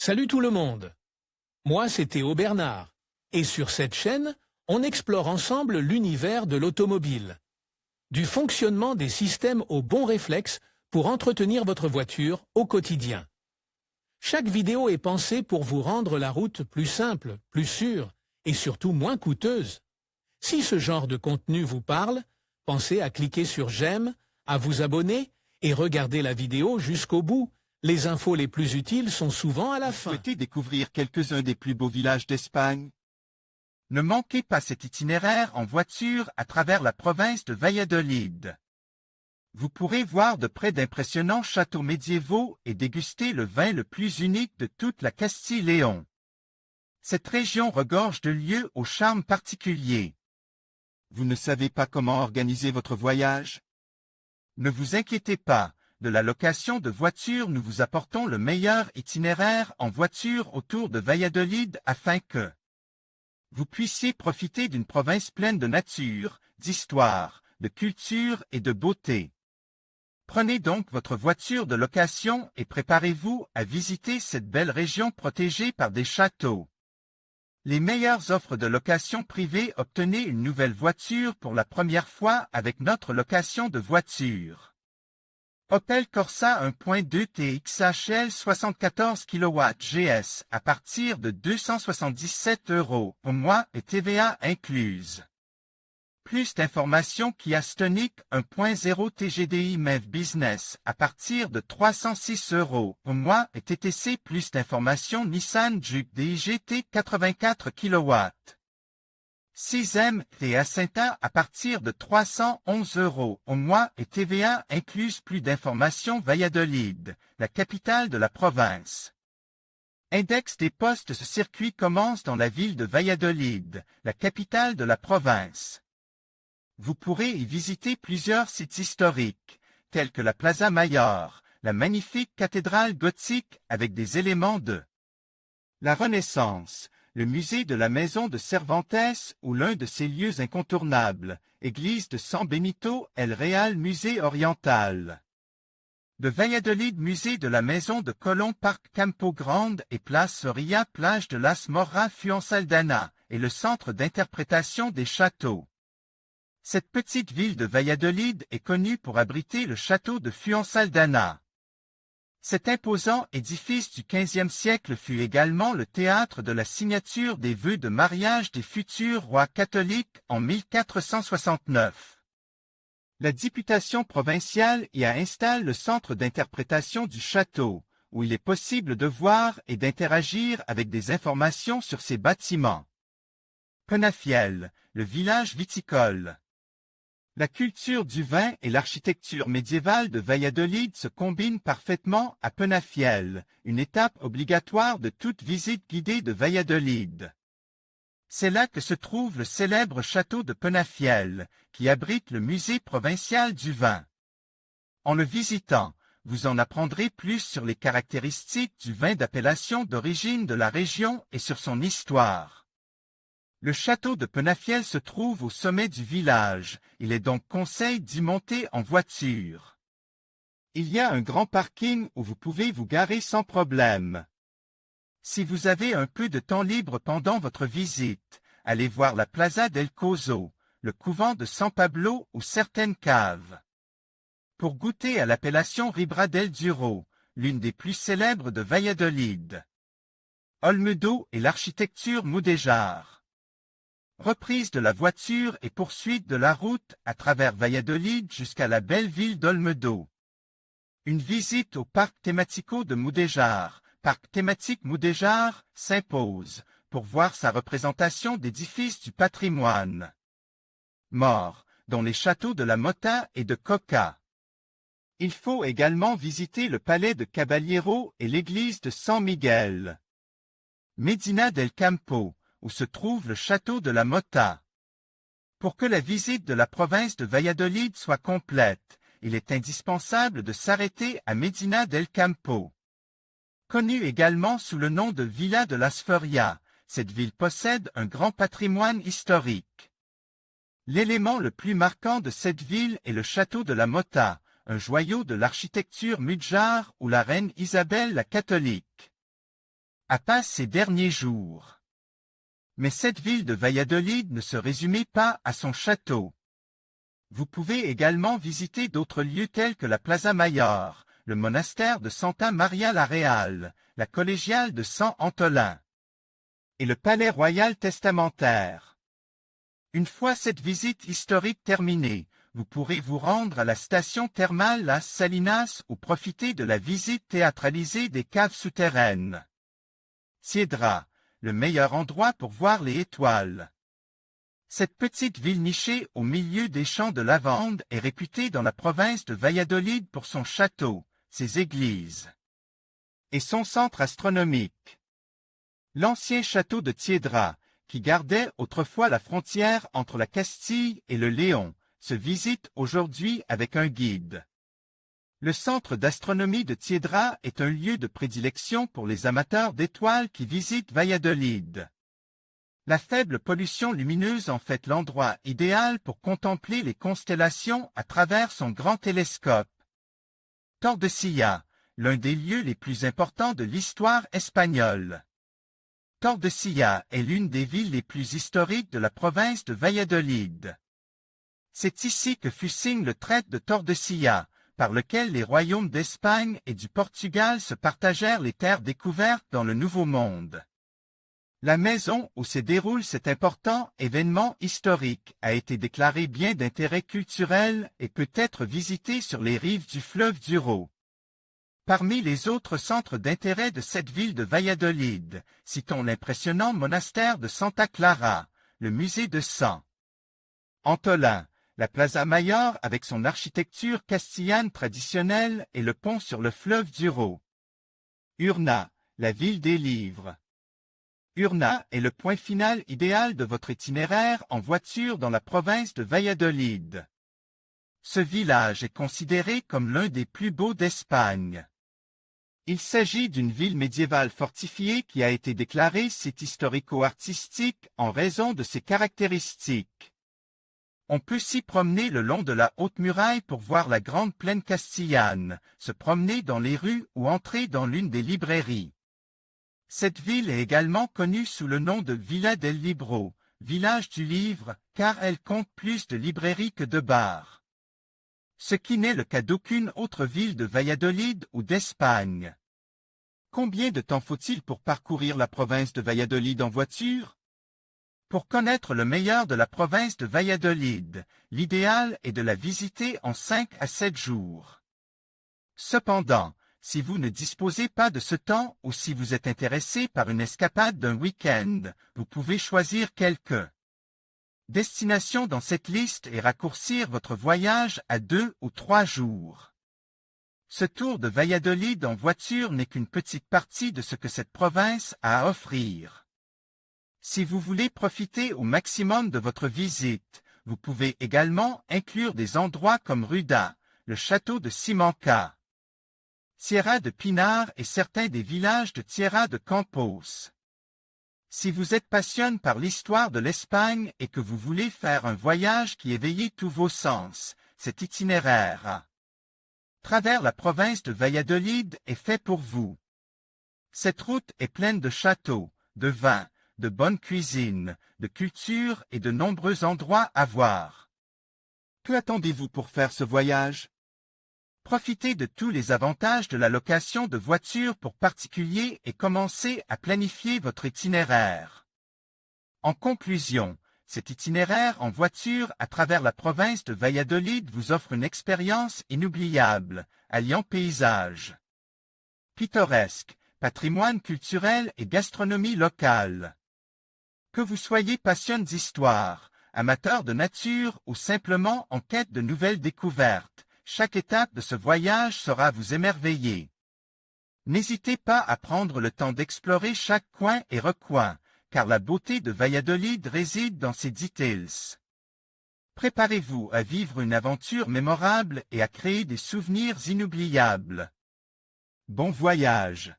Salut tout le monde. Moi, c'est Théo Bernard. Et sur cette chaîne, on explore ensemble l'univers de l'automobile. Du fonctionnement des systèmes aux bons réflexes pour entretenir votre voiture au quotidien. Chaque vidéo est pensée pour vous rendre la route plus simple, plus sûre et surtout moins coûteuse. Si ce genre de contenu vous parle, pensez à cliquer sur j'aime, à vous abonner et regarder la vidéo jusqu'au bout. Les infos les plus utiles sont souvent à la fin. Vous souhaitez découvrir quelques-uns des plus beaux villages d'Espagne? Ne manquez pas cet itinéraire en voiture à travers la province de Valladolid. Vous pourrez voir de près d'impressionnants châteaux médiévaux et déguster le vin le plus unique de toute la Castille-Léon. Cette région regorge de lieux au charme particulier. Vous ne savez pas comment organiser votre voyage? Ne vous inquiétez pas. De la location de voitures, nous vous apportons le meilleur itinéraire en voiture autour de Valladolid afin que vous puissiez profiter d'une province pleine de nature, d'histoire, de culture et de beauté. Prenez donc votre voiture de location et préparez-vous à visiter cette belle région protégée par des châteaux. Les meilleures offres de location privée. Obtenez une nouvelle voiture pour la première fois avec notre location de voiture. Opel Corsa 1.2 TXHL 74 kW GS à partir de 277 € au mois et TVA incluse. Plus d'informations. Kia Stonic 1.0 TGDI MEV Business à partir de 306 € au mois et TTC. Plus d'informations. Nissan Juke DIGT 84 kW. 6e et Acinta à partir de 311 € au mois et TVA incluse. Plus d'informations. Valladolid, la capitale de la province. Index des postes. Ce circuit commence dans la ville de Valladolid, la capitale de la province. Vous pourrez y visiter plusieurs sites historiques, tels que la Plaza Mayor, la magnifique cathédrale gothique avec des éléments de la Renaissance, le musée de la Maison de Cervantes ou l'un de ses lieux incontournables, église de San Benito el Real, musée oriental de Valladolid, musée de la Maison de Colón, parc Campo Grande et place Soria, plage de Las Morras, Fuensaldana et le centre d'interprétation des châteaux. Cette petite ville de Valladolid est connue pour abriter le château de Fuensaldana. Cet imposant édifice du XVe siècle fut également le théâtre de la signature des vœux de mariage des futurs rois catholiques en 1469. La députation provinciale y a installé le centre d'interprétation du château, où il est possible de voir et d'interagir avec des informations sur ses bâtiments. Penafiel, le village viticole. La culture du vin et l'architecture médiévale de Valladolid se combinent parfaitement à Penafiel, une étape obligatoire de toute visite guidée de Valladolid. C'est là que se trouve le célèbre château de Penafiel, qui abrite le musée provincial du vin. En le visitant, vous en apprendrez plus sur les caractéristiques du vin d'appellation d'origine de la région et sur son histoire. Le château de Penafiel se trouve au sommet du village, il est donc conseil d'y monter en voiture. Il y a un grand parking où vous pouvez vous garer sans problème. Si vous avez un peu de temps libre pendant votre visite, allez voir la Plaza del Coso, le couvent de San Pablo ou certaines caves. Pour goûter à l'appellation Ribera del Duero, l'une des plus célèbres de Valladolid. Olmedo et l'architecture mudéjar. Reprise de la voiture et poursuite de la route à travers Valladolid jusqu'à la belle ville d'Olmedo. Une visite au parc thématico de Mudéjar, parc thématique Mudéjar, s'impose pour voir sa représentation d'édifices du patrimoine mort, dont les châteaux de la Mota et de Coca. Il faut également visiter le palais de Caballero et l'église de San Miguel. Medina del Campo, où se trouve le château de la Mota. Pour que la visite de la province de Valladolid soit complète, il est indispensable de s'arrêter à Medina del Campo. Connue également sous le nom de Villa de las Ferias, cette ville possède un grand patrimoine historique. L'élément le plus marquant de cette ville est le château de la Mota, un joyau de l'architecture mudéjar où la reine Isabelle la catholique à Paz ces derniers jours. Mais cette ville de Valladolid ne se résumait pas à son château. Vous pouvez également visiter d'autres lieux tels que la Plaza Mayor, le monastère de Santa Maria la Real, la collégiale de San Antolin et le palais royal testamentaire. Une fois cette visite historique terminée, vous pourrez vous rendre à la station thermale Las Salinas ou profiter de la visite théâtralisée des caves souterraines. Ciédra, le meilleur endroit pour voir les étoiles. Cette petite ville nichée au milieu des champs de lavande est réputée dans la province de Valladolid pour son château, ses églises et son centre astronomique. L'ancien château de Ciédra, qui gardait autrefois la frontière entre la Castille et le Léon, se visite aujourd'hui avec un guide. Le centre d'astronomie de Ciédra est un lieu de prédilection pour les amateurs d'étoiles qui visitent Valladolid. La faible pollution lumineuse en fait l'endroit idéal pour contempler les constellations à travers son grand télescope. Tordesillas, l'un des lieux les plus importants de l'histoire espagnole. Tordesillas est l'une des villes les plus historiques de la province de Valladolid. C'est ici que fut signé le traité de Tordesillas, par lequel les royaumes d'Espagne et du Portugal se partagèrent les terres découvertes dans le Nouveau Monde. La maison où se déroule cet important événement historique a été déclarée bien d'intérêt culturel et peut être visitée sur les rives du fleuve Douro. Parmi les autres centres d'intérêt de cette ville de Valladolid, citons l'impressionnant monastère de Santa Clara, le musée de San Antolin, la Plaza Mayor avec son architecture castillane traditionnelle et le pont sur le fleuve Douro. Urna, la ville des livres. Urna est le point final idéal de votre itinéraire en voiture dans la province de Valladolid. Ce village est considéré comme l'un des plus beaux d'Espagne. Il s'agit d'une ville médiévale fortifiée qui a été déclarée site historico-artistique en raison de ses caractéristiques. On peut s'y promener le long de la Haute Muraille pour voir la grande plaine castillane, se promener dans les rues ou entrer dans l'une des librairies. Cette ville est également connue sous le nom de Villa del Libro, village du livre, car elle compte plus de librairies que de bars. Ce qui n'est le cas d'aucune autre ville de Valladolid ou d'Espagne. Combien de temps faut-il pour parcourir la province de Valladolid en voiture? Pour connaître le meilleur de la province de Valladolid, l'idéal est de la visiter en 5 à 7 jours. Cependant, si vous ne disposez pas de ce temps ou si vous êtes intéressé par une escapade d'un week-end, vous pouvez choisir quelques destinations dans cette liste et raccourcir votre voyage à 2 ou 3 jours. Ce tour de Valladolid en voiture n'est qu'une petite partie de ce que cette province a à offrir. Si vous voulez profiter au maximum de votre visite, vous pouvez également inclure des endroits comme Ruda, le château de Simancas, Sierra de Pinar et certains des villages de Tierra de Campos. Si vous êtes passionné par l'histoire de l'Espagne et que vous voulez faire un voyage qui éveille tous vos sens, cet itinéraire à travers la province de Valladolid est fait pour vous. Cette route est pleine de châteaux, de vins, de bonne cuisine, de culture et de nombreux endroits à voir. Que attendez-vous pour faire ce voyage? Profitez de tous les avantages de la location de voitures pour particuliers et commencez à planifier votre itinéraire. En conclusion, cet itinéraire en voiture à travers la province de Valladolid vous offre une expérience inoubliable, alliant paysages pittoresques, patrimoine culturel et gastronomie locale. Que vous soyez passionné d'histoire, amateur de nature ou simplement en quête de nouvelles découvertes, chaque étape de ce voyage saura vous émerveiller. N'hésitez pas à prendre le temps d'explorer chaque coin et recoin, car la beauté de Valladolid réside dans ses details. Préparez-vous à vivre une aventure mémorable et à créer des souvenirs inoubliables. Bon voyage!